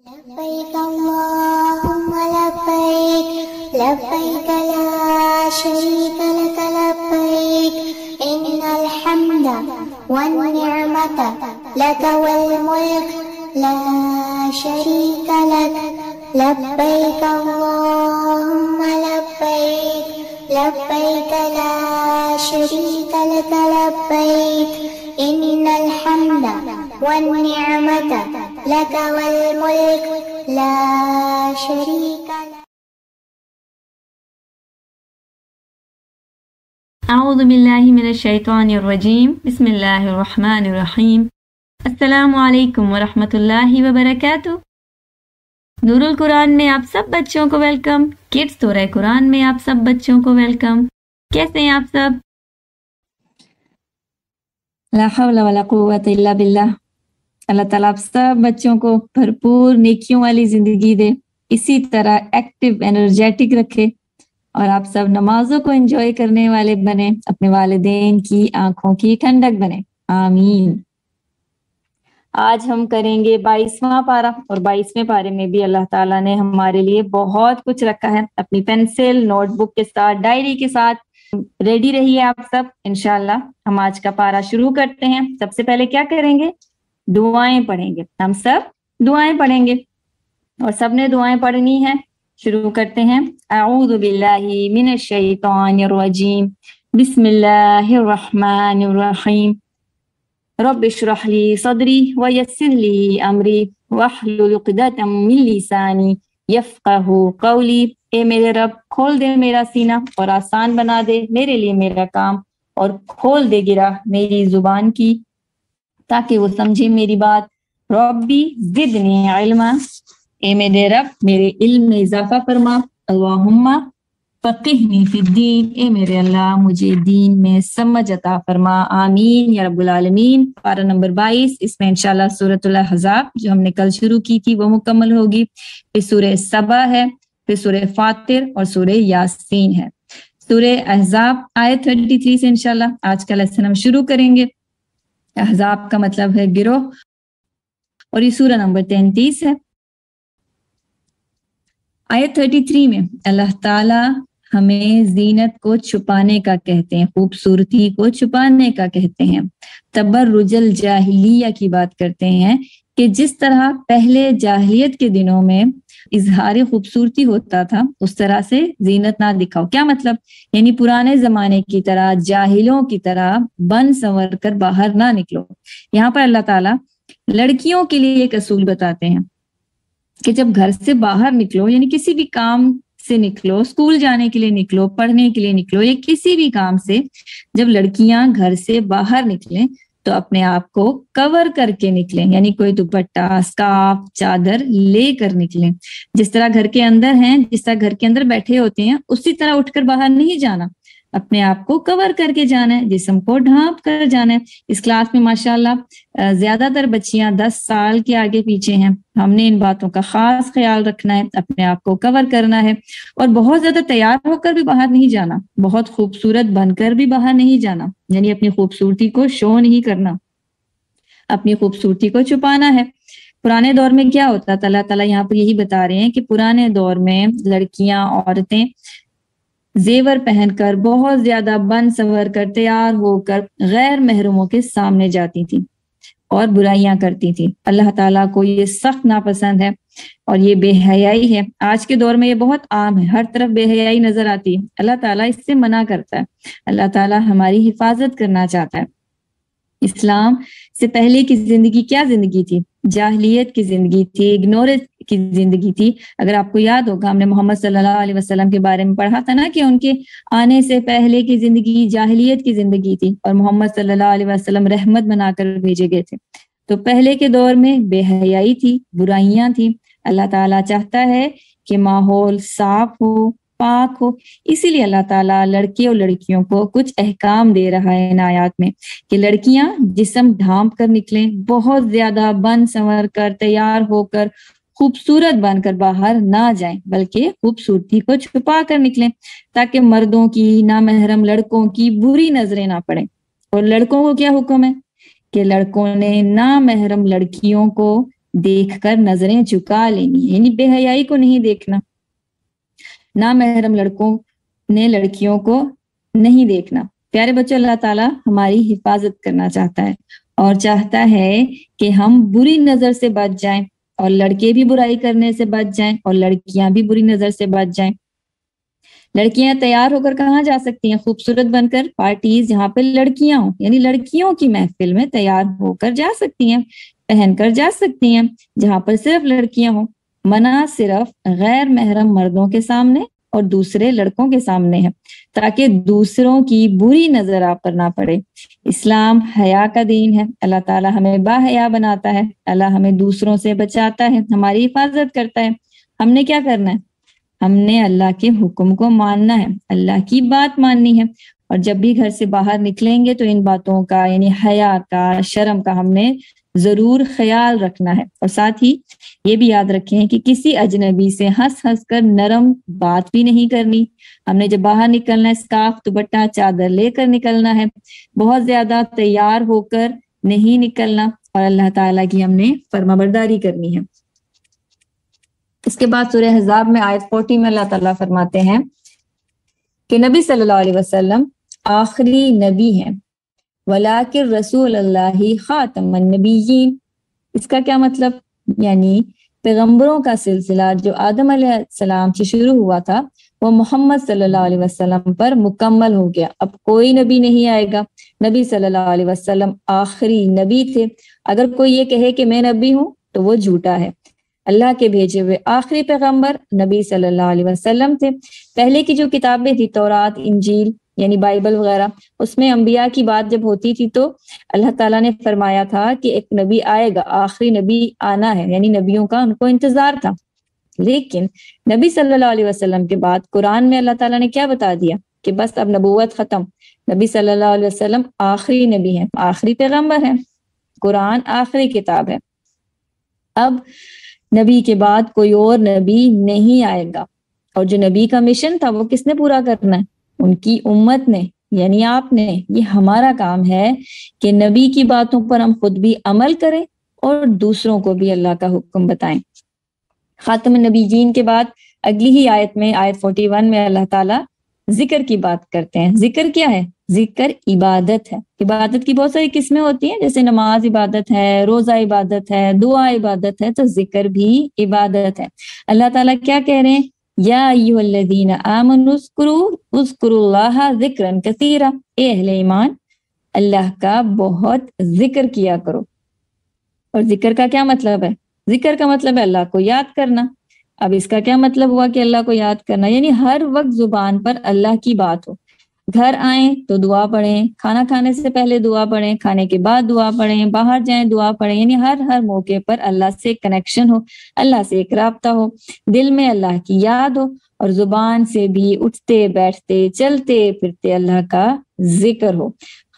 لبيك اللهم لبيك لبيك لا شريك لك لبيك إن الحمد والنعمة لك والملك لا شريك لك لبيك اللهم لبيك لبيك لا شريك لك لبيك إن الحمد والنعمة لك والملك لا شريك لك. اعوذ باللہ من الشیطان الرجیم بسم اللہ الرحمن الرحیم السلام علیکم ورحمۃ اللہ وبرکاتہ. نور القرآن میں آپ سب بچوں کو ویلکم. کڈس سورہ قرآن میں آپ سب بچوں کو ویلکم. کیسے ہیں آپ سب؟ لا حول ولا قوت الا باللہ. اللہ تعالیٰ آپ سب بچوں کو بھرپور نیکیوں والی زندگی دے, اسی طرح ایکٹیو انرجیٹک رکھے اور آپ سب نمازوں کو انجوائے کرنے والے بنے, اپنے والدین کی آنکھوں کی ٹھنڈک بنے, آمین. آج ہم کریں گے 22واں پارہ, اور 22ویں پارے میں بھی اللہ تعالیٰ نے ہمارے لیے بہت کچھ رکھا ہے. اپنی پینسل, نوٹ بک کے ساتھ, ڈائری کے ساتھ ریڈی رہیے آپ سب. انشاءاللہ ہم آج کا پارہ شروع کرتے ہیں. سب سے پہلے کیا کریں گے؟ دعائیں پڑھیں گے. ہم سب دعائیں پڑھیں گے اور سب نے دعائیں پڑھنی ہیں. شروع کرتے ہیں. اعوذ باللہ من الشیطان الرجیم بسم اللہ الرحمن الرحیم رب اشرح لی صدری ویسر لی امری واحلل عقدۃ من لسانی یفقہوا قولی. اے میرے رب, کھول دے میرا سینہ اور آسان بنا دے میرے لیے میرا کام, اور کھول دے گرہ میری زبان کی تاکہ وہ سمجھے میری بات. ربی زدنی علما, اے میرے رب میرے علم میں اضافہ فرما. اللہم فقہنی فی الدین, اے میرے اللہ مجھے دین میں سمجھ عطا فرما. آمین یا رب العالمین. پارہ نمبر 22, اس میں انشاءاللہ سورۃ الاحزاب جو ہم نے کل شروع کی تھی وہ مکمل ہوگی. پھر سورہ سبا ہے, پھر سورہ فاطر اور سورہ یاسین ہے. سورہ احزاب آیت 33 سے انشاءاللہ آج کا لیسن ہم شروع کریں گے. احزاب کا مطلب ہے گروہ, اور یہ سورہ نمبر 33 ہے. آیت 33 میں اللہ تعالیٰ ہمیں زینت کو چھپانے کا کہتے ہیں, خوبصورتی کو چھپانے کا کہتے ہیں. تبرج الجاہلیہ کی بات کرتے ہیں کہ جس طرح پہلے جاہلیت کے دنوں میں اظہار خوبصورتی ہوتا تھا اس طرح سے زینت نہ دکھاؤ. کیا مطلب؟ یعنی پرانے زمانے کی طرح, جاہلوں کی طرح بن سنور کر باہر نہ نکلو. یہاں پر اللہ تعالیٰ لڑکیوں کے لیے ایک اصول بتاتے ہیں کہ جب گھر سے باہر نکلو, یعنی کسی بھی کام سے نکلو, اسکول جانے کے لیے نکلو, پڑھنے کے لیے نکلو, یا کسی بھی کام سے جب لڑکیاں گھر سے باہر نکلیں تو اپنے آپ کو کور کر کے نکلیں, یعنی کوئی دوپٹہ, اسکارف, چادر لے کر نکلیں. جس طرح گھر کے اندر ہیں, جس طرح گھر کے اندر بیٹھے ہوتے ہیں, اسی طرح اٹھ کر باہر نہیں جانا, اپنے آپ کو کور کر کے جانا ہے, جسم کو ڈھانپ کر جانا ہے. اس کلاس میں ماشاءاللہ زیادہ تر بچیاں 10 سال کے آگے پیچھے ہیں. ہم نے ان باتوں کا خاص خیال رکھنا ہے, اپنے آپ کو کور کرنا ہے, اور بہت زیادہ تیار ہو کر بھی باہر نہیں جانا, بہت خوبصورت بن کر بھی باہر نہیں جانا, یعنی اپنی خوبصورتی کو شو نہیں کرنا, اپنی خوبصورتی کو چھپانا ہے. پرانے دور میں کیا ہوتا تھا؟ اللہ تعالیٰ یہاں پر یہی بتا رہے ہیں کہ پرانے دور میں لڑکیاں, عورتیں زیور پہن کر, بہت زیادہ بن سنور کر, تیار ہو کر غیر محرموں کے سامنے جاتی تھیں اور برائیاں کرتی تھیں. اللہ تعالیٰ کو یہ سخت ناپسند ہے اور یہ بے حیائی ہے. آج کے دور میں یہ بہت عام ہے, ہر طرف بے حیائی نظر آتی ہے. اللہ تعالیٰ اس سے منع کرتا ہے. اللہ تعالیٰ ہماری حفاظت کرنا چاہتا ہے. اسلام سے پہلے کی زندگی کیا زندگی تھی؟ جاہلیت کی زندگی تھی, اگنورنس کی زندگی تھی. اگر آپ کو یاد ہوگا, ہم نے محمد صلی اللہ علیہ وسلم کے بارے میں پڑھا تھا نا کہ ان کے آنے سے پہلے کی زندگی جاہلیت کی زندگی تھی, اور محمد صلی اللہ علیہ وسلم رحمت بنا کر بھیجے گئے تھے. تو پہلے کے دور میں بے حیائی تھی, برائیاں تھیں. اللہ تعالیٰ چاہتا ہے کہ ماحول صاف ہو, پاک ہو. اسی لیے اللہ تعالیٰ لڑکے اور لڑکیوں کو کچھ احکام دے رہا ہے ان آیات میں کہ لڑکیاں جسم ڈھانپ کر نکلیں, بہت زیادہ بن سنور کر, تیار ہو کر, خوبصورت بن کر باہر نہ جائیں, بلکہ خوبصورتی کو چھپا کر نکلیں تاکہ مردوں کی, نامحرم لڑکوں کی بری نظریں نہ پڑیں. اور لڑکوں کو کیا حکم ہے کہ لڑکوں نے نامحرم لڑکیوں کو دیکھ کر نظریں چکا لینی ہے، یعنی بے حیائی کو نہیں دیکھنا، نامحرم لڑکوں نے لڑکیوں کو نہیں دیکھنا۔ پیارے بچوں، اللہ تعالیٰ ہماری حفاظت کرنا چاہتا ہے اور چاہتا ہے کہ ہم بری نظر سے بچ جائیں، اور لڑکے بھی برائی کرنے سے بچ جائیں اور لڑکیاں بھی بری نظر سے بچ جائیں۔ لڑکیاں تیار ہو کر کہاں جا سکتی ہیں؟ خوبصورت بن کر پارٹیز جہاں پہ لڑکیاں ہوں، یعنی لڑکیوں کی محفل میں تیار ہو کر جا سکتی ہیں، پہن کر جا سکتی ہیں جہاں پر صرف لڑکیاں ہوں۔ منع صرف غیر محرم مردوں کے سامنے اور دوسرے لڑکوں کے سامنے ہے، تاکہ دوسروں کی بری نظر آپ پر نہ پڑے۔ اسلام حیا کا دین ہے، اللہ تعالیٰ ہمیں با حیا بناتا ہے، اللہ ہمیں دوسروں سے بچاتا ہے، ہماری حفاظت کرتا ہے۔ ہم نے کیا کرنا ہے؟ ہم نے اللہ کے حکم کو ماننا ہے، اللہ کی بات ماننی ہے، اور جب بھی گھر سے باہر نکلیں گے تو ان باتوں کا یعنی حیا کا، شرم کا ہم نے ضرور خیال رکھنا ہے۔ اور ساتھ ہی یہ بھی یاد رکھیں کہ کسی اجنبی سے ہنس ہنس کر نرم بات بھی نہیں کرنی۔ ہم نے جب باہر نکلنا ہے اسکارف، دوپٹہ، چادر لے کر نکلنا ہے، بہت زیادہ تیار ہو کر نہیں نکلنا، اور اللہ تعالیٰ کی ہم نے فرما برداری کرنی ہے۔ اس کے بعد سورہ احزاب میں آیت 40 میں اللہ تعالیٰ فرماتے ہیں کہ نبی صلی اللہ علیہ وسلم آخری نبی ہیں، وَلَٰكِن رسول اللہ خاتم النبیین۔ اس کا کیا مطلب؟ یعنی پیغمبروں کا سلسلہ جو آدم علیہ السلام سے شروع ہوا تھا وہ محمد صلی اللہ علیہ وسلم پر مکمل ہو گیا، اب کوئی نبی نہیں آئے گا۔ نبی صلی اللہ علیہ وسلم آخری نبی تھے۔ اگر کوئی یہ کہے کہ میں نبی ہوں تو وہ جھوٹا ہے۔ اللہ کے بھیجے ہوئے آخری پیغمبر نبی صلی اللہ علیہ وسلم تھے۔ پہلے کی جو کتابیں تھی، تورات، انجیل یعنی بائبل وغیرہ، اس میں انبیاء کی بات جب ہوتی تھی تو اللہ تعالیٰ نے فرمایا تھا کہ ایک نبی آئے گا، آخری نبی آنا ہے، یعنی نبیوں کا ان کو انتظار تھا۔ لیکن نبی صلی اللہ علیہ وسلم کے بعد قرآن میں اللہ تعالیٰ نے کیا بتا دیا کہ بس اب نبوت ختم، نبی صلی اللہ علیہ وسلم آخری نبی ہیں، آخری پیغمبر ہیں، قرآن آخری کتاب ہے، اب نبی کے بعد کوئی اور نبی نہیں آئے گا۔ اور جو نبی کا مشن تھا وہ کس نے پورا کرنا ہے؟ ان کی امت نے، یعنی آپ نے۔ یہ ہمارا کام ہے کہ نبی کی باتوں پر ہم خود بھی عمل کریں اور دوسروں کو بھی اللہ کا حکم بتائیں۔ خاتم النبیین کے بعد اگلی ہی آیت میں، آیت 41 میں اللہ تعالیٰ ذکر کی بات کرتے ہیں۔ ذکر کیا ہے؟ ذکر عبادت ہے۔ عبادت کی بہت ساری قسمیں ہوتی ہیں، جیسے نماز عبادت ہے، روزہ عبادت ہے، دعا عبادت ہے، تو ذکر بھی عبادت ہے۔ اللہ تعالیٰ کیا کہہ رہے ہیں؟ یا ایھا الذین آمنوا اذکروا اللہ ذکرا کثیرا، اے اہل ایمان اللہ کا بہت ذکر کیا کرو۔ اور ذکر کا کیا مطلب ہے؟ ذکر کا مطلب ہے اللہ کو یاد کرنا۔ اب اس کا کیا مطلب ہوا کہ اللہ کو یاد کرنا؟ یعنی ہر وقت زبان پر اللہ کی بات ہو، گھر آئیں تو دعا پڑھیں، کھانا کھانے سے پہلے دعا پڑھیں، کھانے کے بعد دعا پڑھیں، باہر جائیں دعا پڑھیں، یعنی ہر موقع پر اللہ سے کنیکشن ہو، اللہ سے ایک رابطہ ہو، دل میں اللہ کی یاد ہو، اور زبان سے بھی اٹھتے بیٹھتے چلتے پھرتے اللہ کا ذکر ہو۔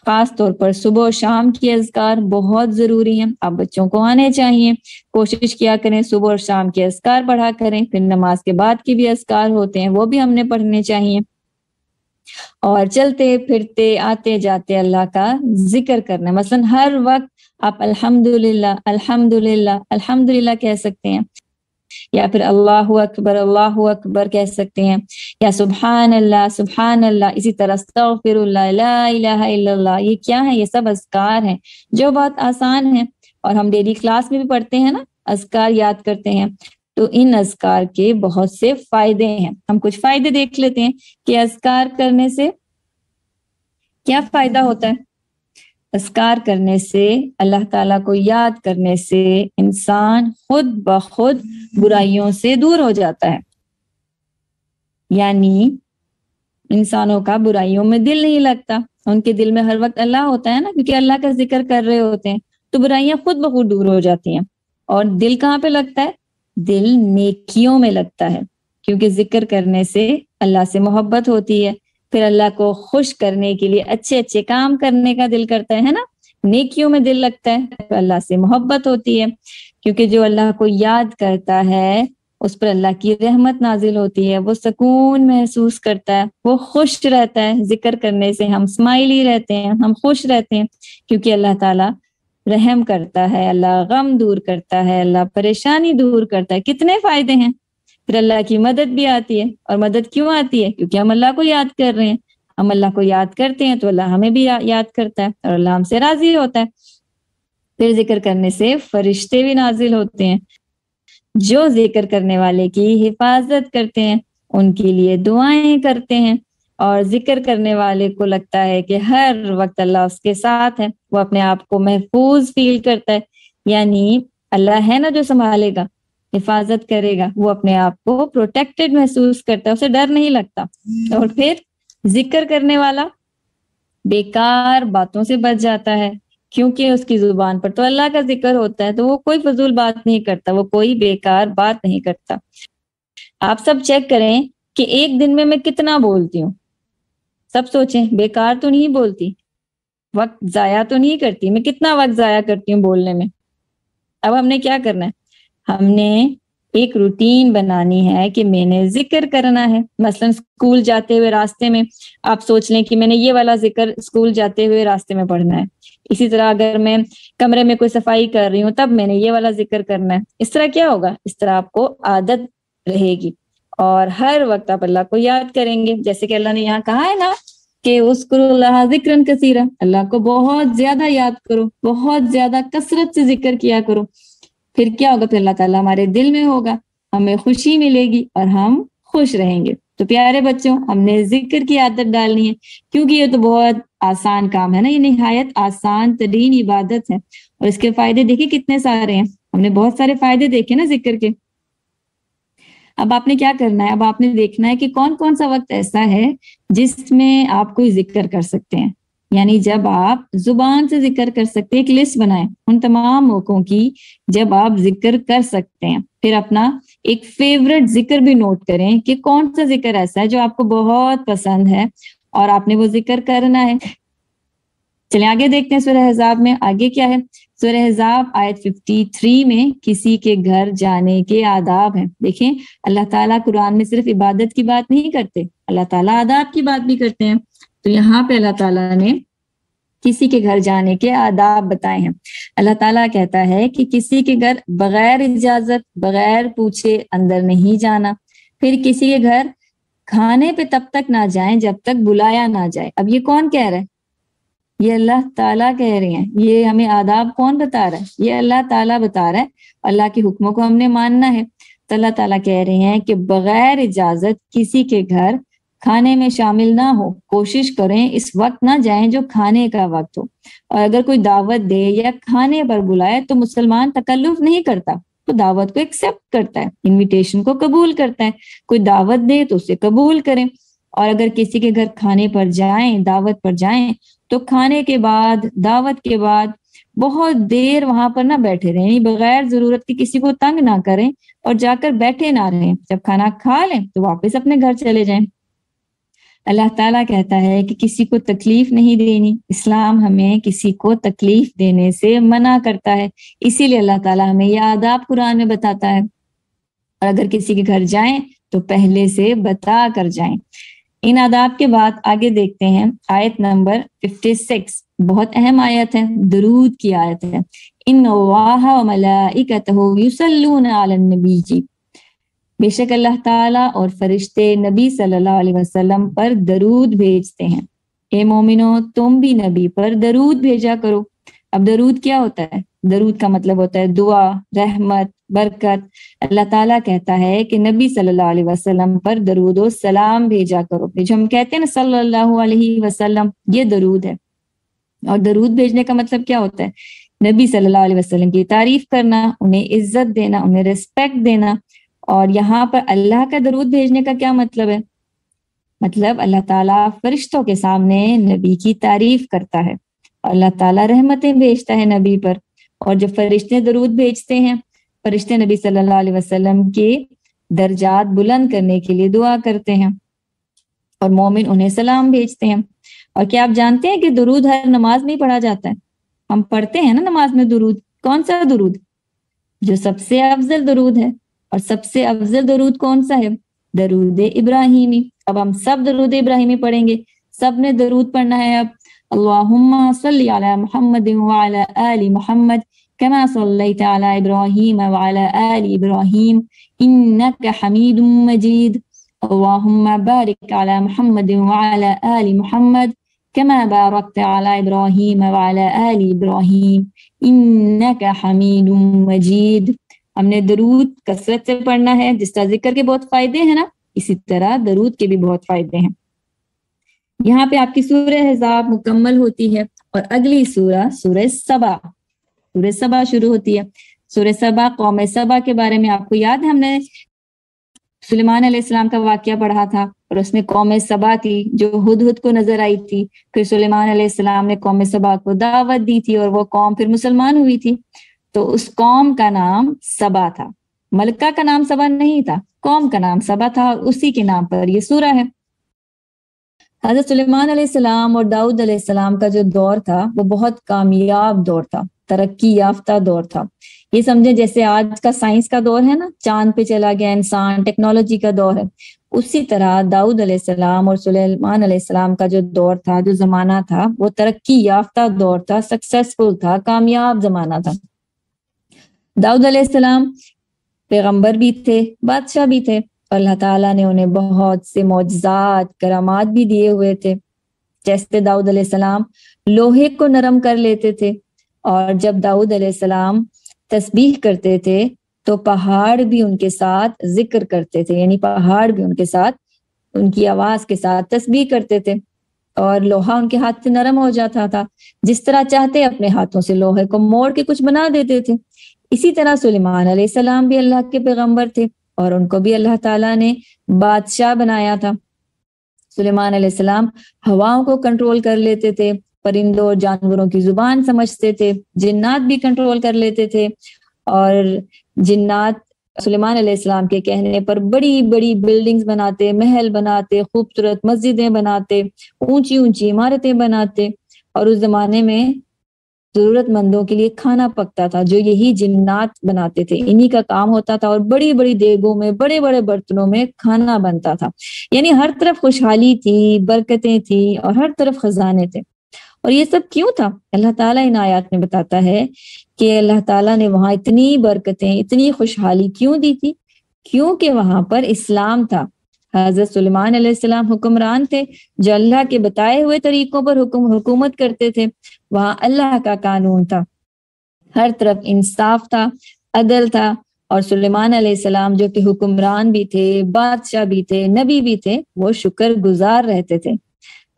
خاص طور پر صبح و شام کی اذکار بہت ضروری ہیں، آپ بچوں کو آنے چاہیے، کوشش کیا کریں صبح اور شام کے اذکار پڑھا کریں، پھر نماز کے بعد کی بھی اذکار ہوتے ہیں وہ بھی ہم نے پڑھنے چاہیے، اور چلتے پھرتے آتے جاتے اللہ کا ذکر کرنا ہے۔ مثلا ہر وقت آپ الحمدللہ الحمدللہ الحمدللہ کہہ سکتے ہیں، یا پھر اللہ اکبر کہہ سکتے ہیں، یا سبحان اللہ، اسی طرح استغفر اللہ، لا الہ الا اللہ۔ یہ کیا ہے؟ یہ سب اذکار ہیں جو بہت آسان ہیں، اور ہم ڈیلی کلاس میں بھی پڑھتے ہیں نا، اذکار یاد کرتے ہیں۔ تو ان اذکار کے بہت سے فائدے ہیں، ہم کچھ فائدے دیکھ لیتے ہیں کہ اذکار کرنے سے کیا فائدہ ہوتا ہے۔ اذکار کرنے سے، اللہ تعالیٰ کو یاد کرنے سے انسان خود بخود برائیوں سے دور ہو جاتا ہے، یعنی انسانوں کا برائیوں میں دل نہیں لگتا، ان کے دل میں ہر وقت اللہ ہوتا ہے نا، کیونکہ اللہ کا ذکر کر رہے ہوتے ہیں، تو برائیاں خود بخود دور ہو جاتی ہیں۔ اور دل کہاں پہ لگتا ہے؟ دل نیکیوں میں لگتا ہے، کیونکہ ذکر کرنے سے اللہ سے محبت ہوتی ہے، پھر اللہ کو خوش کرنے کے لیے اچھے اچھے کام کرنے کا دل کرتا ہے نا، نیکیوں میں دل لگتا ہے، تو اللہ سے محبت ہوتی ہے، کیونکہ جو اللہ کو یاد کرتا ہے اس پر اللہ کی رحمت نازل ہوتی ہے، وہ سکون محسوس کرتا ہے، وہ خوش رہتا ہے۔ ذکر کرنے سے ہم اسمائلی رہتے ہیں، ہم خوش رہتے ہیں، کیونکہ اللہ تعالیٰ رحم کرتا ہے، اللہ غم دور کرتا ہے، اللہ پریشانی دور کرتا ہے. کتنے فائدے ہیں. پھر اللہ کی مدد بھی آتی ہے. اور مدد کیوں آتی ہے؟ کیونکہ ہم اللہ کو یاد کر رہے ہیں. ہم اللہ کو یاد کرتے ہیں تو اللہ ہمیں بھی یاد کرتا ہے اور اللہ ہم سے راضی ہوتا ہے. پھر ذکر کرنے سے فرشتے بھی نازل ہوتے ہیں جو ذکر کرنے والے کی حفاظت کرتے ہیں، ان کے لیے دعائیں کرتے ہیں. اور ذکر کرنے والے کو لگتا ہے کہ ہر وقت اللہ اس کے ساتھ ہے، وہ اپنے آپ کو محفوظ فیل کرتا ہے. یعنی اللہ ہے نا جو سنبھالے گا، حفاظت کرے گا، وہ اپنے آپ کو پروٹیکٹڈ محسوس کرتا ہے، اسے ڈر نہیں لگتا. اور پھر ذکر کرنے والا بیکار باتوں سے بچ جاتا ہے، کیونکہ اس کی زبان پر تو اللہ کا ذکر ہوتا ہے، تو وہ کوئی فضول بات نہیں کرتا، وہ کوئی بیکار بات نہیں کرتا. آپ سب چیک کریں کہ ایک دن میں کتنا بولتی ہوں. سب سوچیں، بیکار تو نہیں بولتی، وقت ضائع تو نہیں کرتی. میں کتنا وقت ضائع کرتی ہوں بولنے میں. اب ہم نے کیا کرنا ہے؟ ہم نے ایک روٹین بنانی ہے کہ میں نے ذکر کرنا ہے. مثلا اسکول جاتے ہوئے راستے میں آپ سوچ لیں کہ میں نے یہ والا ذکر اسکول جاتے ہوئے راستے میں پڑھنا ہے. اسی طرح اگر میں کمرے میں کوئی صفائی کر رہی ہوں تب میں نے یہ والا ذکر کرنا ہے. اس طرح کیا ہوگا؟ اس طرح آپ کو عادت رہے گی اور ہر وقت آپ اللہ کو یاد کریں گے. جیسے کہ اللہ نے یہاں کہا ہے نا کہ اذکروا اللہ ذکرا کثیرا، اللہ کو بہت زیادہ یاد کرو، بہت زیادہ کثرت سے ذکر کیا کرو. پھر کیا ہوگا؟ پھر اللہ تعالیٰ ہمارے دل میں ہوگا، ہمیں خوشی ملے گی اور ہم خوش رہیں گے. تو پیارے بچوں، ہم نے ذکر کی عادت ڈالنی ہے، کیونکہ یہ تو بہت آسان کام ہے نا، یہ نہایت آسان ترین عبادت ہے. اور اس کے فائدے دیکھیں کتنے سارے ہیں. ہم نے بہت سارے فائدے دیکھے نا ذکر کے. اب آپ نے کیا کرنا ہے؟ اب آپ نے دیکھنا ہے کہ کون کون سا وقت ایسا ہے جس میں آپ کوئی ذکر کر سکتے ہیں. یعنی جب آپ زبان سے ذکر کر سکتے ہیں، ایک لسٹ بنائیں ان تمام موقعوں کی جب آپ ذکر کر سکتے ہیں. پھر اپنا ایک فیورٹ ذکر بھی نوٹ کریں کہ کون سا ذکر ایسا ہے جو آپ کو بہت پسند ہے اور آپ نے وہ ذکر کرنا ہے. چلیں آگے دیکھتے ہیں سورہ احزاب میں آگے کیا ہے. سورہ احزاب آیت 53 میں کسی کے گھر جانے کے آداب ہیں. دیکھیں اللہ تعالیٰ قرآن میں صرف عبادت کی بات نہیں کرتے، اللہ تعالیٰ آداب کی بات بھی کرتے ہیں. تو یہاں پہ اللہ تعالیٰ نے کسی کے گھر جانے کے آداب بتائے ہیں. اللہ تعالیٰ کہتا ہے کہ کسی کے گھر بغیر اجازت، بغیر پوچھے اندر نہیں جانا. پھر کسی کے گھر کھانے پہ تب تک نہ جائیں جب تک بلایا نہ جائے. اب یہ کون کہہ رہا ہے؟ یہ اللہ تعالیٰ کہہ رہے ہیں. یہ ہمیں آداب کون بتا رہا ہے؟ یہ اللہ تعالیٰ بتا رہا ہے. اللہ کے حکموں کو ہم نے ماننا ہے. تو اللہ تعالیٰ کہہ رہے ہیں کہ بغیر اجازت کسی کے گھر کھانے میں شامل نہ ہو. کوشش کریں اس وقت نہ جائیں جو کھانے کا وقت ہو. اور اگر کوئی دعوت دے یا کھانے پر بلائے تو مسلمان تکلف نہیں کرتا، تو دعوت کو ایکسیپٹ کرتا ہے، انویٹیشن کو قبول کرتا ہے. کوئی دعوت دے تو اسے قبول کریں. اور اگر کسی کے گھر کھانے پر جائیں، دعوت پر جائیں، تو کھانے کے بعد، دعوت کے بعد بہت دیر وہاں پر نہ بیٹھے رہیں. بغیر ضرورت کے کسی کو تنگ نہ کریں اور جا کر بیٹھے نہ رہیں. جب کھانا کھا لیں تو واپس اپنے گھر چلے جائیں. اللہ تعالیٰ کہتا ہے کہ کسی کو تکلیف نہیں دینی. اسلام ہمیں کسی کو تکلیف دینے سے منع کرتا ہے، اسی لیے اللہ تعالیٰ ہمیں یہ آداب قرآن میں بتاتا ہے. اور اگر کسی کے گھر جائیں تو پہلے سے بتا کر جائیں. ان آداب کے بعد آگے دیکھتے ہیں آیت نمبر 56. بہت اہم آیت ہے، درود کی آیت ہے. ان اللہ وملائکتہ یصلون علی النبی، بے شک اللہ تعالیٰ اور فرشتے نبی صلی اللہ علیہ وسلم پر درود بھیجتے ہیں. اے مومنو تم بھی نبی پر درود بھیجا کرو. اب درود کیا ہوتا ہے؟ درود کا مطلب ہوتا ہے دعا، رحمت، برکت. اللہ تعالیٰ کہتا ہے کہ نبی صلی اللہ علیہ وسلم پر درود و سلام بھیجا کرو. جو ہم کہتے ہیں نا صلی اللہ علیہ وسلم، یہ درود ہے. اور درود بھیجنے کا مطلب کیا ہوتا ہے؟ نبی صلی اللہ علیہ وسلم کی تعریف کرنا، انہیں عزت دینا، انہیں رسپیکٹ دینا. اور یہاں پر اللہ کا درود بھیجنے کا کیا مطلب ہے؟ مطلب اللہ تعالیٰ فرشتوں کے سامنے نبی کی تعریف کرتا ہے اور اللہ تعالیٰ رحمتیں بھیجتا ہے نبی پر. اور جب فرشتے درود بھیجتے ہیں، فرشتے نبی صلی اللہ علیہ وسلم کے درجات بلند کرنے کے لیے دعا کرتے ہیں اور مومن انہیں سلام بھیجتے ہیں. اور کیا آپ جانتے ہیں کہ درود ہر نماز میں ہی پڑھا جاتا ہے؟ ہم پڑھتے ہیں نا نماز میں درود. کون سا درود؟ جو سب سے افضل درود ہے. اور سب سے افضل درود کون سا ہے؟ درود ابراہیمی. اب ہم سب درود ابراہیمی پڑھیں گے، سب نے درود پڑھنا ہے اب. اللہم صلی علی محمد وعلی آل محمد کما صلیت علی ابراہیم وعلی آل ابراہیم انک حمید مجید اللہم بارک علی محمد وعلی آل محمد کما بارکت علی ابراہیم وعلی آل ابراہیم انک حمید مجید۔ ہم نے درود کثرت سے پڑھنا ہے، جس طرح ذکر کے بہت فائدے ہیں نا، اسی طرح درود کے بھی بہت فائدے ہیں۔ یہاں پہ آپ کی سورہ احزاب مکمل ہوتی ہے اور اگلی سورہ سبا شروع ہوتی ہے۔ سورہ سبا، قوم سبا کے بارے میں آپ کو یاد ہے، ہم نے سلیمان علیہ السلام کا واقعہ پڑھا تھا، اور اس میں قوم سبا تھی جو ہدہد کو نظر آئی تھی۔ پھر سلیمان علیہ السلام نے قوم سبا کو دعوت دی تھی اور وہ قوم پھر مسلمان ہوئی تھی۔ تو اس قوم کا نام سبا تھا، ملکہ کا نام سبا نہیں تھا، قوم کا نام سبا تھا، اور اسی کے نام پر یہ سورہ ہے۔ حضرت سلیمان علیہ السلام اور داؤد علیہ السلام کا جو دور تھا وہ بہت کامیاب دور تھا، ترقی یافتہ دور تھا۔ یہ سمجھے جیسے آج کا سائنس کا دور ہے نا، چاند پہ چلا گیا انسان، ٹیکنالوجی کا دور ہے، اسی طرح داؤد علیہ السلام اور سلیمان علیہ السلام کا جو دور تھا، جو زمانہ تھا، وہ ترقی یافتہ دور تھا، سکسیسفل تھا، کامیاب زمانہ تھا۔ داؤد علیہ السلام پیغمبر بھی تھے، بادشاہ بھی تھے، اور اللہ تعالیٰ نے انہیں بہت سے معجزات، کرامات بھی دیے ہوئے تھے۔ جیسے داؤد علیہ السلام لوہے کو نرم کر لیتے تھے، اور جب داؤد علیہ السلام تسبیح کرتے تھے تو پہاڑ بھی ان کے ساتھ ذکر کرتے تھے، یعنی پہاڑ بھی ان کے ساتھ، ان کی آواز کے ساتھ تسبیح کرتے تھے، اور لوہا ان کے ہاتھ سے نرم ہو جاتا تھا، جس طرح چاہتے اپنے ہاتھوں سے لوہے کو موڑ کے کچھ بنا دیتے تھے۔ اسی طرح سلیمان علیہ السلام بھی اللہ کے پیغمبر تھے، اور ان کو بھی اللہ تعالیٰ نے بادشاہ بنایا تھا۔ سلیمان علیہ السلام ہواؤں کو کنٹرول کر لیتے تھے، پرندوں اور جانوروں کی زبان سمجھتے تھے، جنات بھی کنٹرول کر لیتے تھے، اور جنات سلیمان علیہ السلام کے کہنے پر بڑی بڑی بلڈنگز بناتے، محل بناتے، خوبصورت مسجدیں بناتے، اونچی اونچی عمارتیں بناتے، اور اس زمانے میں ضرورت مندوں کے لیے کھانا پکتا تھا جو یہی جنات بناتے تھے، انہی کا کام ہوتا تھا، اور بڑی بڑی دیگوں میں، بڑے بڑے برتنوں میں کھانا بنتا تھا۔ یعنی ہر طرف خوشحالی تھی، برکتیں تھی، اور ہر طرف خزانے تھے۔ اور یہ سب کیوں تھا؟ اللہ تعالیٰ ان آیات میں بتاتا ہے کہ اللہ تعالیٰ نے وہاں اتنی برکتیں، اتنی خوشحالی کیوں دی تھی؟ کیونکہ وہاں پر اسلام تھا۔ حضرت سلیمان علیہ السلام حکمران تھے جو اللہ کے بتائے ہوئے طریقوں پر حکومت کرتے تھے۔ وہاں اللہ کا قانون تھا، ہر طرف انصاف تھا، عدل تھا، اور سلیمان علیہ السلام جو کہ حکمران بھی تھے، بادشاہ بھی تھے، نبی بھی تھے، وہ شکر گزار رہتے تھے،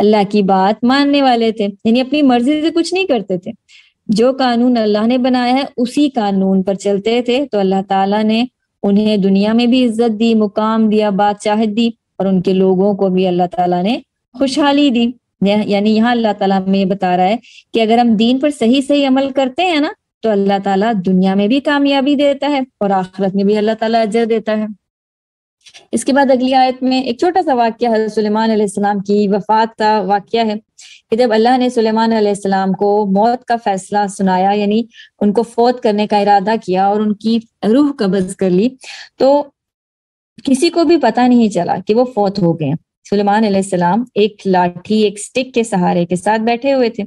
اللہ کی بات ماننے والے تھے، یعنی اپنی مرضی سے کچھ نہیں کرتے تھے، جو قانون اللہ نے بنایا ہے اسی قانون پر چلتے تھے۔ تو اللہ تعالیٰ نے انہیں دنیا میں بھی عزت دی، مقام دیا، بادشاہت دی، اور ان کے لوگوں کو بھی اللہ تعالیٰ نے خوشحالی دی۔ یعنی یہاں اللہ تعالیٰ ہمیں یہ بتا رہا ہے کہ اگر ہم دین پر صحیح صحیح عمل کرتے ہیں نا، تو اللہ تعالیٰ دنیا میں بھی کامیابی دیتا ہے اور آخرت میں بھی اللہ تعالیٰ اجر دیتا ہے۔ اس کے بعد اگلی آیت میں ایک چھوٹا سا واقعہ حضرت سلیمان علیہ السلام کی وفات کا واقعہ ہے کہ جب اللہ نے سلیمان علیہ السلام کو موت کا فیصلہ سنایا، یعنی ان کو فوت کرنے کا ارادہ کیا اور ان کی روح قبض کر لی، تو کسی کو بھی پتہ نہیں چلا کہ وہ فوت ہو گئے۔ سلیمان علیہ السلام ایک لاٹھی، ایک سٹک کے سہارے کے ساتھ بیٹھے ہوئے تھے،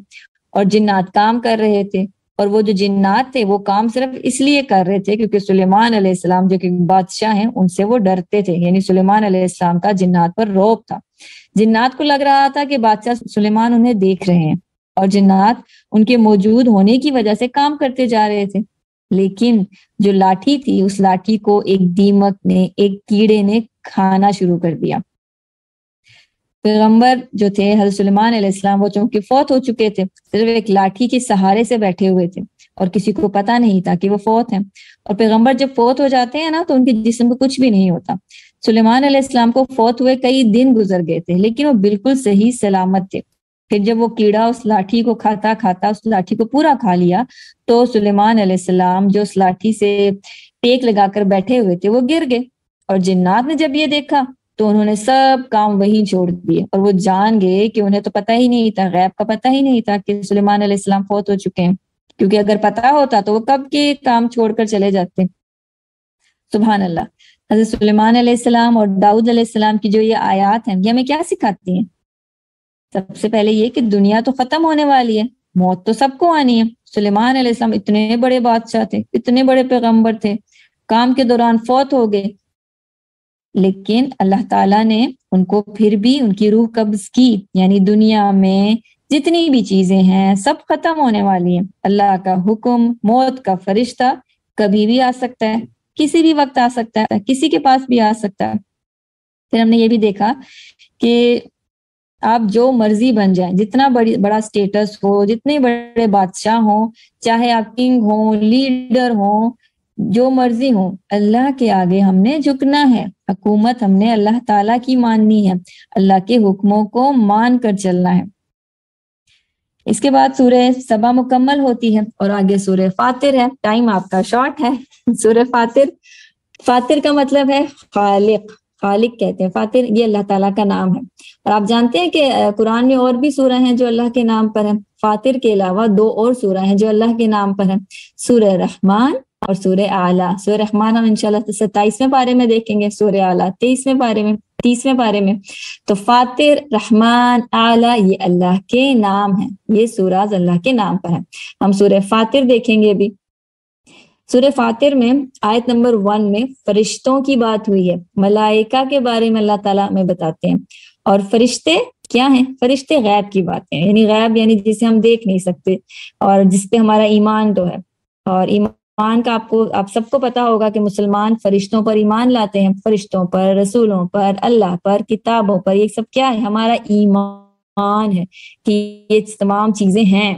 اور جنات کام کر رہے تھے، اور وہ جو جنات تھے وہ کام صرف اس لیے کر رہے تھے کیونکہ سلیمان علیہ السلام جو کہ بادشاہ ہیں ان سے وہ ڈرتے تھے، یعنی سلیمان علیہ السلام کا جنات پر رعب تھا۔ جنات کو لگ رہا تھا کہ بادشاہ سلیمان انہیں دیکھ رہے ہیں، اور جنات ان کے موجود ہونے کی وجہ سے کام کرتے جا رہے تھے، لیکن جو لاٹھی تھی اس لاٹھی کو ایک دیمک نے، ایک کیڑے نے کھانا شروع کر دیا۔ پیغمبر جو تھے حضرت سلیمان علیہ السلام، وہ چونکہ فوت ہو چکے تھے، صرف ایک لاٹھی کے سہارے سے بیٹھے ہوئے تھے، اور کسی کو پتہ نہیں تھا کہ وہ فوت ہیں۔ اور پیغمبر جب فوت ہو جاتے ہیں نا تو ان کے جسم کو کچھ بھی نہیں ہوتا۔ سلیمان علیہ السلام کو فوت ہوئے کئی دن گزر گئے تھے، لیکن وہ بالکل صحیح سلامت تھے۔ پھر جب وہ کیڑا اس لاٹھی کو کھاتا اس لاٹھی کو پورا کھا لیا، تو سلیمان علیہ السلام جو اس لاٹھی سے ٹیک لگا کر بیٹھے ہوئے تھے وہ گر گئے، اور جنات نے جب یہ دیکھا تو انہوں نے سب کام وہیں چھوڑ دیے، اور وہ جان گئے کہ انہیں تو پتہ ہی نہیں تھا، غیب کا پتہ ہی نہیں تھا کہ سلیمان علیہ السلام فوت ہو چکے ہیں، کیونکہ اگر پتہ ہوتا تو وہ کب کے کام چھوڑ کر چلے جاتے۔ سبحان اللہ۔ حضرت سلیمان علیہ السلام اور داؤد علیہ السلام کی جو یہ آیات ہیں یہ ہمیں کیا سکھاتی ہیں؟ سب سے پہلے یہ کہ دنیا تو ختم ہونے والی ہے، موت تو سب کو آنی ہے۔ سلیمان علیہ السلام اتنے بڑے بادشاہ تھے، اتنے بڑے پیغمبر تھے، کام کے دوران فوت ہو گئے، لیکن اللہ تعالیٰ نے ان کو پھر بھی ان کی روح قبض کی۔ یعنی دنیا میں جتنی بھی چیزیں ہیں سب ختم ہونے والی ہیں۔ اللہ کا حکم، موت کا فرشتہ کبھی بھی آ سکتا ہے، کسی بھی وقت آ سکتا ہے، کسی کے پاس بھی آ سکتا ہے۔ پھر ہم نے یہ بھی دیکھا کہ آپ جو مرضی بن جائیں، جتنا بڑا سٹیٹس ہو، جتنے بڑے بادشاہ ہوں، چاہے آپ کنگ ہوں، لیڈر ہوں، جو مرضی ہوں، اللہ کے آگے ہم نے جھکنا ہے۔ حکومت ہم نے اللہ تعالیٰ کی ماننی ہے، اللہ کے حکموں کو مان کر چلنا ہے۔ اس کے بعد سورہ سبا مکمل ہوتی ہے اور آگے سورہ فاطر ہے۔ ٹائم آپ کا شارٹ ہے۔ سورہ فاطر، فاطر کا مطلب ہے خالق، خالق کہتے ہیں فاطر، یہ اللہ تعالیٰ کا نام ہے۔ اور آپ جانتے ہیں کہ قرآن میں اور بھی سورہ ہیں جو اللہ کے نام پر ہیں۔ فاطر کے علاوہ 2 اور سورہ ہیں جو اللہ کے نام پر ہیں، سورہ رحمان اور سورہ اعلیٰ۔ سورہ رحمان ہم انشاءاللہ 27ویں پارے میں دیکھیں گے، سورہ اعلیٰ 23ویں پارے میں، 30ویں پارے میں۔ تو فاطر، رحمان، اعلیٰ یہ اللہ کے نام ہیں، یہ سوراز اللہ کے نام پر ہیں۔ ہم سورہ فاطر دیکھیں گے ابھی۔ سورہ فاطر میں آیت نمبر 1 میں فرشتوں کی بات ہوئی ہے، ملائکہ کے بارے میں اللہ تعالیٰ ہمیں بتاتے ہیں۔ اور فرشتے کیا ہیں؟ فرشتے غیب کی باتیں، یعنی غیب یعنی جسے ہم دیکھ نہیں سکتے اور جس پہ ہمارا ایمان تو ہے۔ اور ایمان کا آپ سب کو پتا ہوگا کہ مسلمان فرشتوں پر ایمان لاتے ہیں، فرشتوں پر، رسولوں پر، اللہ پر، کتابوں پر، یہ سب کیا ہے؟ ہمارا ایمان ہے کہ یہ تمام چیزیں ہیں۔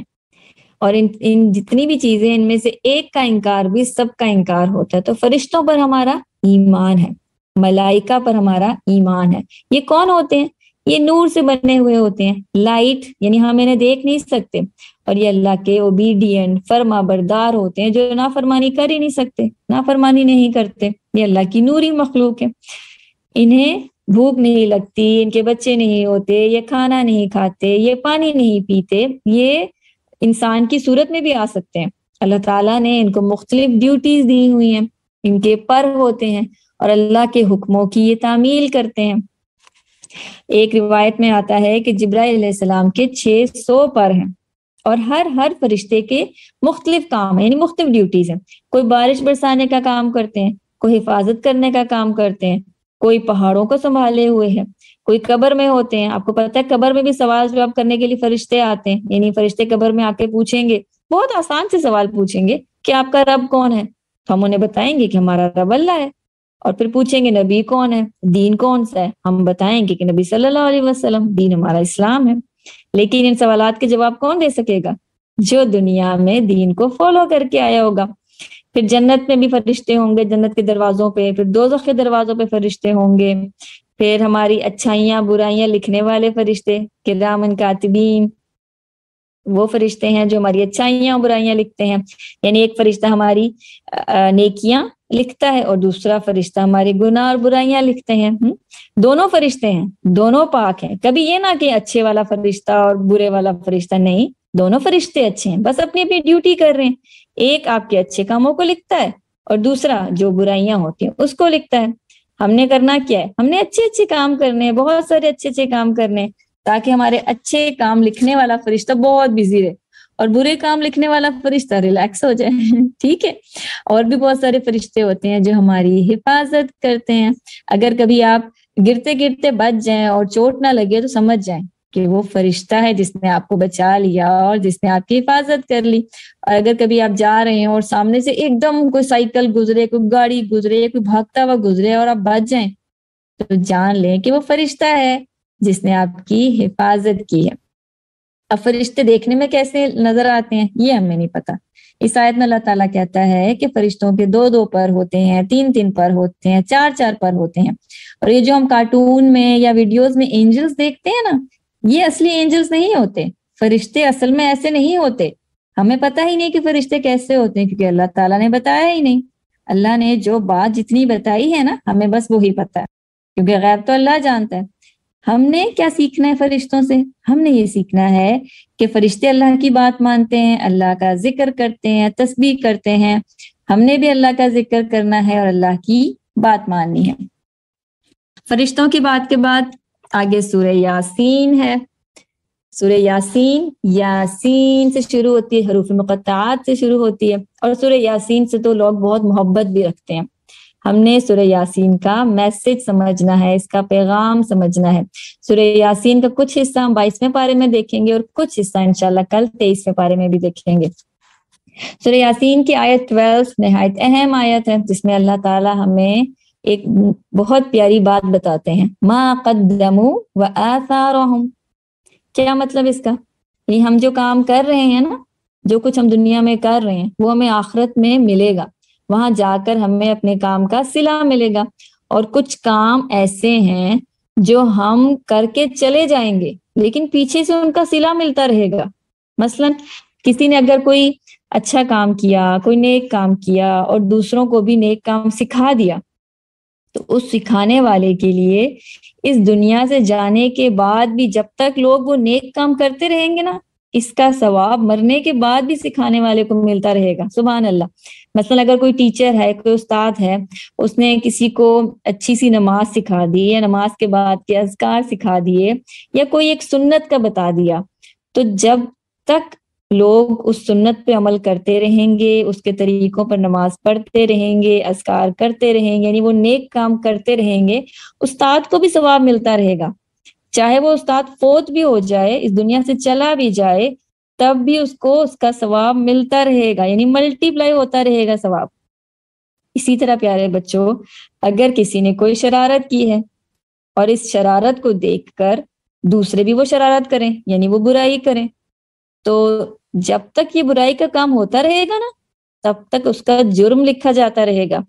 اور ان جتنی بھی چیزیں، ان میں سے ایک کا انکار بھی سب کا انکار ہوتا ہے۔ تو فرشتوں پر ہمارا ایمان ہے، ملائکہ پر ہمارا ایمان ہے۔ یہ کون ہوتے ہیں؟ یہ نور سے بنے ہوئے ہوتے ہیں، لائٹ، یعنی ہم انہیں دیکھ نہیں سکتے، اور یہ اللہ کے اوبیڈینٹ، فرما بردار ہوتے ہیں، جو نافرمانی کر ہی نہیں سکتے، نافرمانی نہیں کرتے۔ یہ اللہ کی نوری مخلوق ہے۔ انہیں بھوک نہیں لگتی، ان کے بچے نہیں ہوتے، یہ کھانا نہیں کھاتے، یہ پانی نہیں پیتے، یہ انسان کی صورت میں بھی آ سکتے ہیں۔ اللہ تعالیٰ نے ان کو مختلف ڈیوٹیز دی ہوئی ہیں، ان کے پر ہوتے ہیں اور اللہ کے حکموں کی یہ تعمیل کرتے ہیں۔ ایک روایت میں آتا ہے کہ جبرائیل علیہ السلام کے 600 پر ہیں، اور ہر فرشتے کے مختلف کام ہیں، یعنی مختلف ڈیوٹیز ہیں۔ کوئی بارش برسانے کا کام کرتے ہیں، کوئی حفاظت کرنے کا کام کرتے ہیں، کوئی پہاڑوں کو سنبھالے ہوئے ہیں، کوئی قبر میں ہوتے ہیں۔ آپ کو پتہ ہے قبر میں بھی سوال جواب کرنے کے لیے فرشتے آتے ہیں، یعنی فرشتے قبر میں آ کے پوچھیں گے، بہت آسان سے سوال پوچھیں گے کہ آپ کا رب کون ہے؟ تو ہم انہیں بتائیں گے کہ ہمارا رب اللہ ہے۔ اور پھر پوچھیں گے نبی کون ہے، دین کون سا ہے، ہم بتائیں گے کہ نبی صلی اللہ علیہ وسلم، دین ہمارا اسلام ہے۔ لیکن ان سوالات کے جواب کون دے سکے گا؟ جو دنیا میں دین کو فالو کر کے آیا ہوگا۔ پھر جنت میں بھی فرشتے ہوں گے، جنت کے دروازوں پہ، پھر دوزخ کے دروازوں پہ فرشتے ہوں گے، پھر ہماری اچھائیاں برائیاں لکھنے والے فرشتے، کرامن کاتبین، وہ فرشتے ہیں جو ہماری اچھائیاں برائیاں لکھتے ہیں۔ یعنی ایک فرشتہ ہماری نیکیاں لکھتا ہے اور دوسرا فرشتہ ہمارے گناہ اور برائیاں لکھتے ہیں۔ دونوں فرشتے ہیں، دونوں پاک ہیں۔ کبھی یہ نہ کہ اچھے والا فرشتہ اور برے والا فرشتہ، نہیں، دونوں فرشتے اچھے ہیں، بس اپنی اپنی ڈیوٹی کر رہے ہیں۔ ایک آپ کے اچھے کاموں کو لکھتا ہے اور دوسرا جو برائیاں ہوتی ہیں اس کو لکھتا ہے۔ ہم نے کرنا کیا ہے؟ ہم نے اچھے کام کرنے ہیں، بہت سارے اچھے کام کرنے ہیں، تاکہ ہمارے اچھے کام لکھنے والا فرشتہ بہت بزی رہے اور برے کام لکھنے والا فرشتہ ریلیکس ہو جائے۔ ٹھیک ہے۔ اور بھی بہت سارے فرشتے ہوتے ہیں جو ہماری حفاظت کرتے ہیں۔ اگر کبھی آپ گرتے گرتے بچ جائیں اور چوٹ نہ لگے تو سمجھ جائیں کہ وہ فرشتہ ہے جس نے آپ کو بچا لیا اور جس نے آپ کی حفاظت کر لی۔ اور اگر کبھی آپ جا رہے ہیں اور سامنے سے ایک دم کوئی سائیکل گزرے، کوئی گاڑی گزرے، کوئی بھاگتا ہوا گزرے اور آپ بچ جائیں تو جان لیں کہ وہ فرشتہ ہے جس نے آپ کی حفاظت کی ہے۔ اب فرشتے دیکھنے میں کیسے نظر آتے ہیں یہ ہمیں نہیں پتا۔ اس آیت میں اللہ تعالیٰ کہتا ہے کہ فرشتوں کے 2 پر ہوتے ہیں، 3 پر ہوتے ہیں، 4 پر ہوتے ہیں۔ اور یہ جو ہم کارٹون میں یا ویڈیوز میں اینجلز دیکھتے ہیں نا، یہ اصلی اینجلز نہیں ہوتے۔ فرشتے اصل میں ایسے نہیں ہوتے۔ ہمیں پتہ ہی نہیں کہ فرشتے کیسے ہوتے ہیں، کیونکہ اللہ تعالیٰ نے بتایا ہی نہیں۔ اللہ نے جو بات جتنی بتائی ہے نا، ہمیں بس وہی پتہ ہے، کیونکہ غیب تو اللہ جانتا ہے۔ ہم نے کیا سیکھنا ہے فرشتوں سے؟ ہم نے یہ سیکھنا ہے کہ فرشتے اللہ کی بات مانتے ہیں، اللہ کا ذکر کرتے ہیں، تسبیح کرتے ہیں۔ ہم نے بھی اللہ کا ذکر کرنا ہے اور اللہ کی بات ماننی ہے۔ فرشتوں کی بات کے بعد آگے سورہ یاسین ہے۔ سورہ یاسین، یاسین سے شروع ہوتی ہے، حروف مقطعات سے شروع ہوتی ہے، اور سورہ یاسین سے تو لوگ بہت محبت بھی رکھتے ہیں۔ ہم نے سورہ یاسین کا میسج سمجھنا ہے، اس کا پیغام سمجھنا ہے۔ سورہ یاسین کا کچھ حصہ ہم 22ویں پارے میں دیکھیں گے اور کچھ حصہ انشاءاللہ کل 23ویں پارے میں بھی دیکھیں گے۔ سورہ یاسین کی آیت 12 نہایت اہم آیت ہے، جس میں اللہ تعالی ہمیں ایک بہت پیاری بات بتاتے ہیں، ما قدموا وآثارهم۔ کیا مطلب اس کا؟ یعنی ہم جو کام کر رہے ہیں نا، جو کچھ ہم دنیا میں کر رہے ہیں وہ ہمیں آخرت میں ملے گا، وہاں جا کر ہمیں اپنے کام کا صلہ ملے گا۔ اور کچھ کام ایسے ہیں جو ہم کر کے چلے جائیں گے لیکن پیچھے سے ان کا صلہ ملتا رہے گا۔ مثلا کسی نے اگر کوئی اچھا کام کیا، کوئی نیک کام کیا اور دوسروں کو بھی نیک کام سکھا دیا، تو اس سکھانے والے کے لیے اس دنیا سے جانے کے بعد بھی جب تک لوگ وہ نیک کام کرتے رہیں گے نا، اس کا ثواب مرنے کے بعد بھی سکھانے والے کو ملتا رہے گا۔ سبحان اللہ۔ مثلا اگر کوئی ٹیچر ہے، کوئی استاد ہے، اس نے کسی کو اچھی سی نماز سکھا دی یا نماز کے بعد کے اذکار سکھا دیے یا کوئی ایک سنت کا بتا دیا، تو جب تک لوگ اس سنت پہ عمل کرتے رہیں گے، اس کے طریقوں پر نماز پڑھتے رہیں گے، اذکار کرتے رہیں گے، یعنی وہ نیک کام کرتے رہیں گے، استاد کو بھی ثواب ملتا رہے گا۔ چاہے وہ استاد فوت بھی ہو جائے، اس دنیا سے چلا بھی جائے، تب بھی اس کو اس کا ثواب ملتا رہے گا، یعنی ملٹی پلائی ہوتا رہے گا ثواب۔ اسی طرح پیارے بچوں، اگر کسی نے کوئی شرارت کی ہے اور اس شرارت کو دیکھ کر دوسرے بھی وہ شرارت کریں، یعنی وہ برائی کریں، تو جب تک یہ برائی کا کام ہوتا رہے گا نا، تب تک اس کا جرم لکھا جاتا رہے گا۔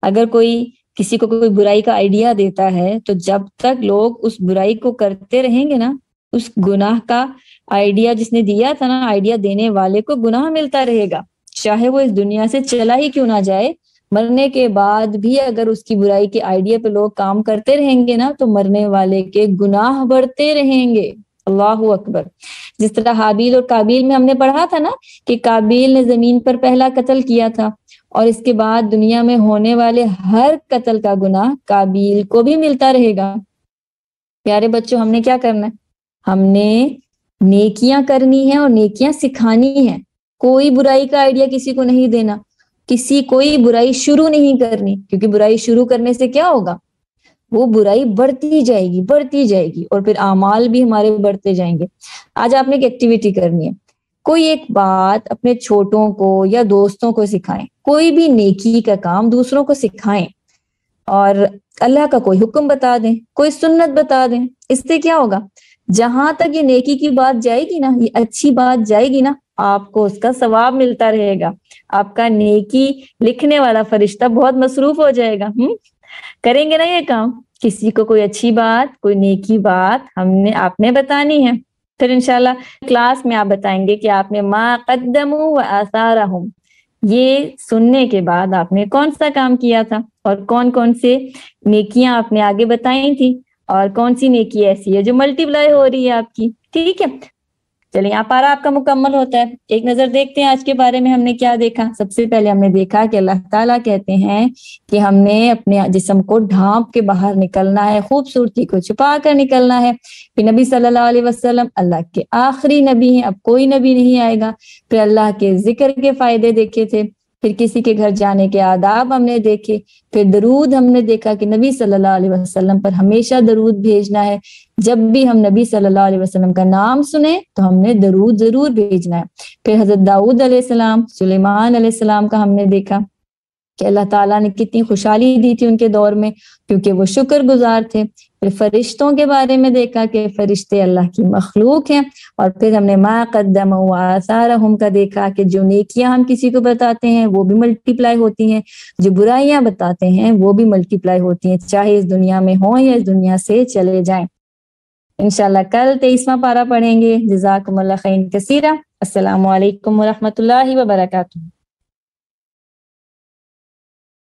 اگر کوئی کسی کو کوئی برائی کا آئیڈیا دیتا ہے، تو جب تک لوگ اس برائی کو کرتے رہیں گے نا، اس گناہ کا آئیڈیا جس نے دیا تھا نا، آئیڈیا دینے والے کو گناہ ملتا رہے گا، چاہے وہ اس دنیا سے چلا ہی کیوں نہ جائے۔ مرنے کے بعد بھی اگر اس کی برائی کے آئیڈیا پہ لوگ کام کرتے رہیں گے نا، تو مرنے والے کے گناہ بڑھتے رہیں گے۔ اللہ اکبر۔ جس طرح حابیل اور قابیل میں ہم نے پڑھا تھا نا کہ قابیل نے زمین پر پہلا قتل کیا تھا، اور اس کے بعد دنیا میں ہونے والے ہر قتل کا گناہ قابیل کو بھی ملتا رہے گا۔ پیارے بچوں، ہم نے کیا کرنا ہے؟ ہم نے نیکیاں کرنی ہے اور نیکیاں سکھانی ہے۔ کوئی برائی کا آئیڈیا کسی کو نہیں دینا، کوئی برائی شروع نہیں کرنی، کیونکہ برائی شروع کرنے سے کیا ہوگا؟ وہ برائی بڑھتی جائے گی اور پھر اعمال بھی ہمارے بڑھتے جائیں گے۔ آج آپ نے ایک ایکٹیویٹی کرنی ہے، کوئی ایک بات اپنے چھوٹوں کو یا دوستوں کو سکھائیں، کوئی بھی نیکی کا کام دوسروں کو سکھائیں، اور اللہ کا کوئی حکم بتا دیں، کوئی سنت بتا دیں۔ اس سے کیا ہوگا؟ جہاں تک یہ نیکی کی بات جائے گی نا، یہ اچھی بات جائے گی نا، آپ کو اس کا ثواب ملتا رہے گا۔ آپ کا نیکی لکھنے والا فرشتہ بہت مصروف ہو جائے گا۔ کریں گے نا یہ کام؟ کسی کو کوئی اچھی بات، کوئی نیکی بات آپ نے بتانی ہے، پھر انشاءاللہ کلاس میں آپ بتائیں گے کہ آپ نے ما قدموا وآثارهم، یہ سننے کے بعد آپ نے کون سا کام کیا تھا اور کون کون سے نیکیاں آپ نے آگے بتائی تھی، اور کون سی نیکی ایسی ہے جو ملٹی پلائی ہو رہی ہے آپ کی۔ ٹھیک ہے، چلیں آپ پارا آپ کا مکمل ہوتا ہے۔ ایک نظر دیکھتے ہیں آج کے بارے میں ہم نے کیا دیکھا۔ سب سے پہلے ہم نے دیکھا کہ اللہ تعالیٰ کہتے ہیں کہ ہم نے اپنے جسم کو ڈھانپ کے باہر نکلنا ہے، خوبصورتی کو چھپا کر نکلنا ہے۔ پھر نبی صلی اللہ علیہ وسلم اللہ کے آخری نبی ہیں، اب کوئی نبی نہیں آئے گا۔ پھر اللہ کے ذکر کے فائدے دیکھے تھے، پھر کسی کے گھر جانے کے آداب ہم نے دیکھے، پھر درود ہم نے دیکھا کہ نبی صلی اللہ علیہ وسلم پر ہمیشہ درود بھیجنا ہے۔ جب بھی ہم نبی صلی اللہ علیہ وسلم کا نام سنیں تو ہم نے درود ضرور بھیجنا ہے۔ پھر حضرت داؤد علیہ السلام، سلیمان علیہ السلام کا ہم نے دیکھا کہ اللہ تعالیٰ نے کتنی خوشحالی دی تھی ان کے دور میں، کیونکہ وہ شکر گزار تھے۔ پھر فرشتوں کے بارے میں دیکھا کہ فرشتے اللہ کی مخلوق ہیں، اور پھر ہم نے ما قدموا وآثارهم کا دیکھا کہ جو نیکیاں ہم کسی کو بتاتے ہیں وہ بھی ملٹی پلائی ہوتی ہیں، جو برائیاں بتاتے ہیں وہ بھی ملٹی پلائی ہوتی ہیں، چاہے اس دنیا میں ہوں یا اس دنیا سے چلے جائیں۔ انشاءاللہ کل 23واں پارہ پڑھیں گے۔ جزاکم اللہ خیر کثیرا۔ السلام علیکم ورحمۃ اللہ وبرکاتہ۔